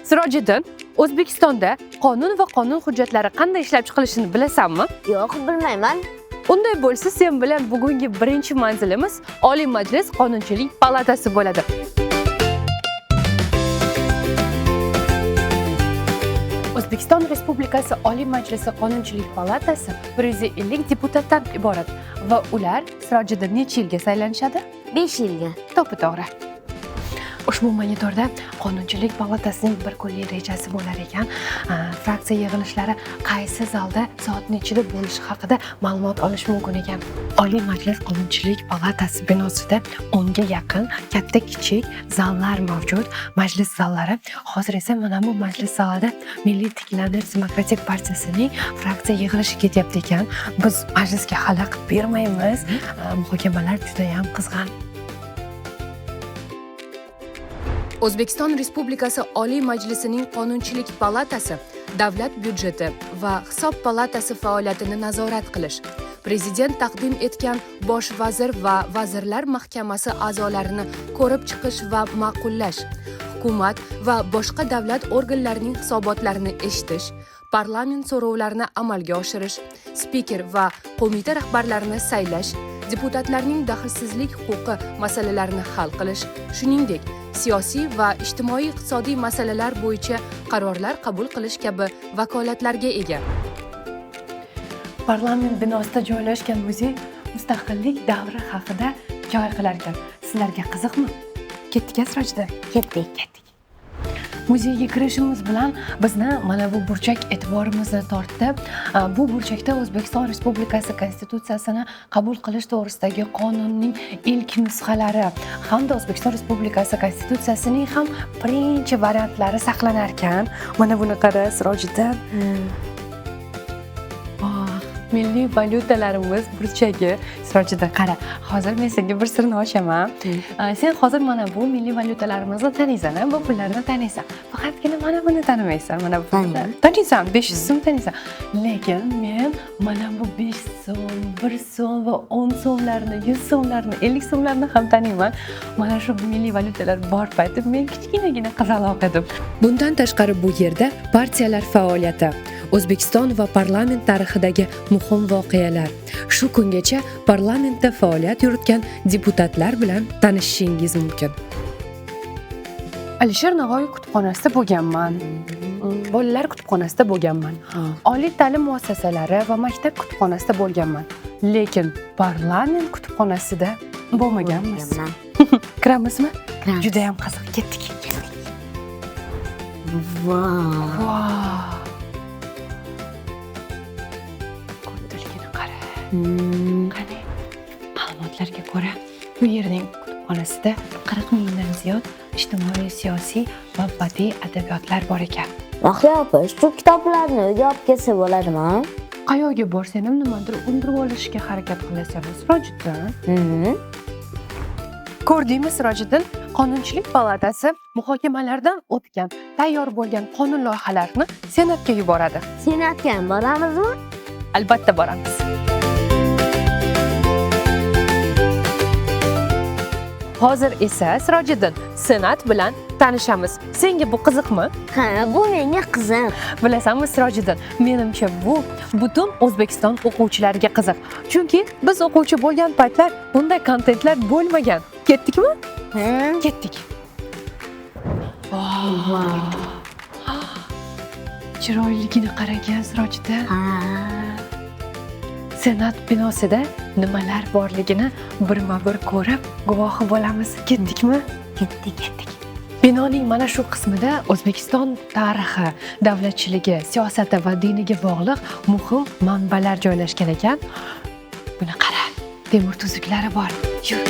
Sirojiddin, O'zbekistonda qonun va qonun hujjatlari qanday ishlab chiqilishini bilasanmi? Yo'q, bilmayman. Unday bo'lsa, sen bilan bugungi birinchi manzilimiz Oliy Majlis Qonunchilik palatasi bo'ladi. O'zbekiston Respublikasi Oliy Majlisi Qonunchilik palatasi 150 deputatdan iborat va ular Sirojiddin necha yilga saylanishadi? 5 yilga. To'g'ri. Ushbu monitorda Qonunchilik palatasining bir kunlik rejasi bo'lar ekan. Fraksiya yig'ilishlari qaysi zalda soat nechida bo'lishi haqida ma'lumot olish mumkin ekan. Oliy Majlis Qonunchilik palatasi binosida 10 ga yaqin katta-kichik zallar mavjud. Majlis zallari. Hozir esa mana bu majlis zalida Milliy tiklanish demokratik partiyasining fraksiya yig'ilishi ketyapti ekan. Biz majlisga xalaqit bermaymiz. Muhokamalar juda ham qizg'in. O'zbekiston Respublikasi Oliy Majlisining Qonunchilik palatasi davlat byudjeti va hisob palatasi faoliyatini nazorat qilish, prezident taqdim etgan bosh vazir va vazirlar mahkamasi a'zolarini ko'rib chiqish va ma'qullash, hukumat va boshqa davlat organlarining hisobotlarini eshitish, parlament so'rovlarini amalga oshirish, spiker va qo'mita rahbarlarini saylash, deputatlarning daxlsizlik huquqi masalalarini hal qilish, shuningdek siyosiy va ijtimoiy-iqtisodiy masalalar bo'yicha qarorlar qabul qilish kabi vakolatlarga ega. Parlament binosida joylashgan muzey mustaqillik davri haqida hikoya qilar ekan. Sizlarga qiziqmi? Ketdik, Sirojiddin. Ketdik. Muzeyga kirishimiz bilan bizni mana bu burchak e'tiborimizni tortdi. Bu burchakda O'zbekiston Respublikasi Konstitutsiyasini qabul qilish to'g'risidagi qonunning ilk nusxalari hamda O'zbekiston Respublikasi Konstitutsiyasining ham birinchi variantlari saqlanar ekan. Mana buni qara, Sirojiddin. Milliy valyutalarimiz burchagi. Sirojiddin, qara, hozir men senga bir sirni ochaman. Sen hozir mana bu milliy valyutalarimizni taniysan, bu pullarni taniysan. Faqatgina mana buni tanimaysan, mana bu pullarni. Taniysan, 500 so'm taniysan. Lekin men mana bu 5 so'm, 1 so'm va 10 so'mlarni, 100 so'mlarni, 50 so'mlarni ham taniyman. Mana shu milliy valyutalar bor payti men kichkinagina qizaloq edim. Bundan tashqari bu yerda partiyalar faoliyati, O'zbekiston va parlament tarixidagi muhim voqealar, shu kungacha parlamentda faoliyat yuritgan deputatlar bilan tanishishingiz mumkin. Alisher Navoiy kutubxonasida bo'lganman. Bolalar kutubxonasida bo'lganman. Oliy ta'lim muassasalari va maktab kutubxonasida bo'lganman. Lekin parlament kutubxonasida bo'lmaganmiz. Kiramizmi? Juda ham qiziq. Ketdik. Vau. Qani, ma'lumotlarga ko'ra, bu yerning kutubxonasida 40 mingdan ziyod ijtimoiy, siyosiy va badiiy adabiyotlar bor ekan. Mahliyo opa, shu kitoblarni uyga olib kelsa bo'ladimi? Qayoqqa borsam ham nimadir undirib olishga harakat qilasan, Sirojiddin. Ko'rdingmi, Sirojiddin? Qonunchilik palatasi muhokamalardan o'tgan, tayyor bo'lgan qonun loyihalarini Senatga yuboradi. Senatga boramizmi? Albatta boramiz. Hozir esa Sirojiddin, Senat bilan tanishamiz. Senga bu qiziqmi? Ha, bu menga qiziq. Bilasanmi, Sirojiddin, menimcha bu butun O'zbekiston o'quvchilariga qiziq. Chunki biz o'quvchi bo'lgan paytlar bunday kontentlar bo'lmagan. Ketdikmi? Ketdik. Chiroyligini qaragan, Sirojiddin. Senat binosida nimalar borligini birma-bir ko'rib, guvohi bo'lamiz. Ketdikmi? Ketdik. Binoning mana shu qismida O'zbekiston tarixi, davlatchiligi, siyosati va diniga bog'liq muhim manbalar joylashgan ekan. Buni qara, temir tuzuklari bor. Yur.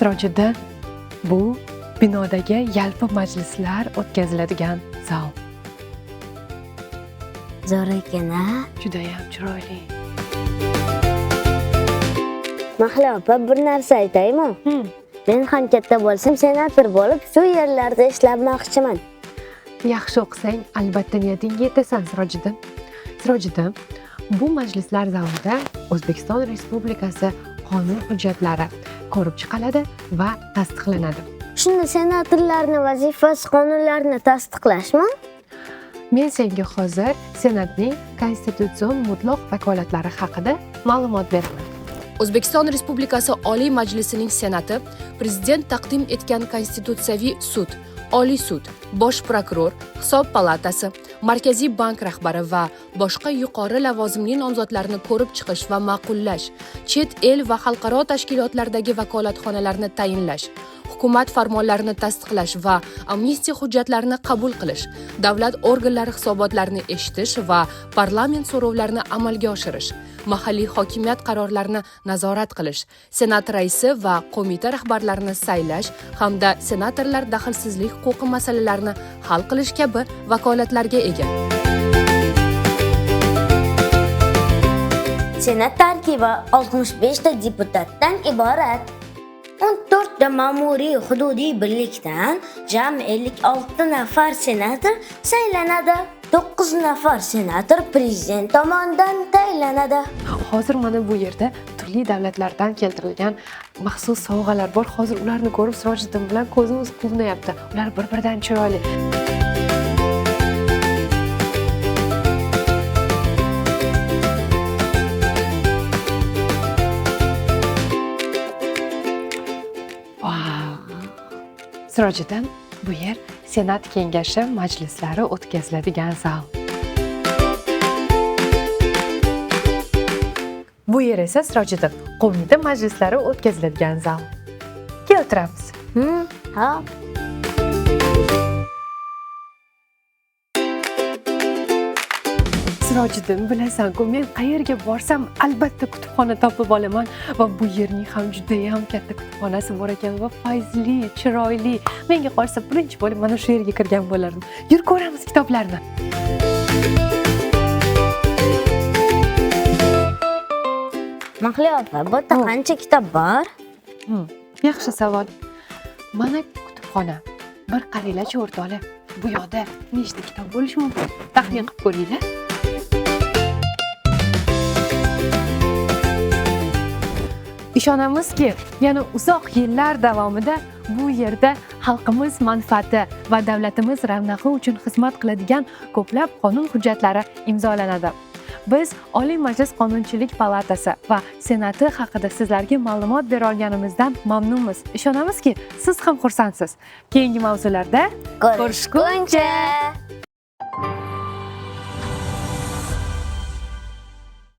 Sirojiddin, bu binodagi yalpi majlislar o'tkaziladigan zal. Zo'r ekan-a? Juda ham chiroyli. Mahliyo opa, bir narsa aytaymi? Men ham katta bo'lsam senator bo'lib, shu yerlarda ishlamoqchiman. Yaxshi o'qisang, albatta niyatingga yetasan, Sirojiddin. Sirojiddin, bu majlislar zavodida O'zbekiston Respublikasi qonun hujjatlari ko'rib chiqiladi va tasdiqlanadi. Shunda senatorlarning vazifasi qonunlarni tasdiqlashmi? Men senga hozir Senatning konstitutsion mutlaq vakolatlari haqida ma'lumot beraman. O'zbekiston Respublikasi Oliy Majlisining Senati Prezident taqdim etgan Konstitutsiyaviy sud, Oliy sud, Bosh prokuror, Hisob palatasi, Markaziy bank rahbari va boshqa yuqori lavozimli nomzodlarni ko'rib chiqish va ma'qullash, chet el va xalqaro tashkilotlardagi vakolatxonalarni tayinlash, hukumat farmonlarini tasdiqlash va amnistiya hujjatlarini qabul qilish, davlat organlari hisobotlarini eshitish va parlament so'rovlarini amalga oshirish, mahalliy hokimiyat qarorlarini nazorat qilish, senat raisi va qo'mita rahbarlarini saylash hamda senatorlar daxlsizlik huquqi masalalarini hal qilish kabi vakolatlarga ega. Senat tarkibi 65 ta deputatdan iborat. 14 ta ma'muriy hududiy birlikdan jami 56 nafar senator saylanadi. 9 nafar senator prezident tomonidan tayinlanadi. Hozir mana bu yerda turli davlatlardan keltirilgan maxsus sovg'alar bor. Hozir ularni ko'rib Sirojiddin bilan ko'zimiz quvnayapti. Ular bir-biridan chiroyli. Sirojiddin, bu yer Senat kengashi majlislari o'tkaziladigan zal. Bu yer esa Sirojiddin, qo'mita majlislari o'tkaziladigan zal. Keltiramiz. Ha. Sirojiddin, bilasan-ku, men qayerga borsam albatta kutubxona topib olaman va bu yerning ham juda ham katta kutubxonasi bor ekan va fayzli, chiroyli. Menga qolsa birinchi bo'lib mana shu yerga kirgan bo'lardim. Yur ko'ramiz kitoblarni. Mahliyo opa, bu yerda qancha kitob bor? Yaxshi savol. Mana kutubxona. Bir qaranglar-chi o'rtoqlar. Bu yoqda nechta kitob bo'lishi mumkin? Taxmin qilib ko'ringlar. Ishonamizki, yana uzoq yillar davomida bu yerda xalqimiz manfaati va davlatimiz ravnaqi uchun xizmat qiladigan ko'plab qonun hujjatlari imzolanadi. Biz Oliy Majlis Qonunchilik palatasi va Senati haqida sizlarga ma'lumot bera olganimizdan mamnunmiz. Ishonamizki, siz ham xursandsiz. Keyingi mavzularda Ko'rishguncha!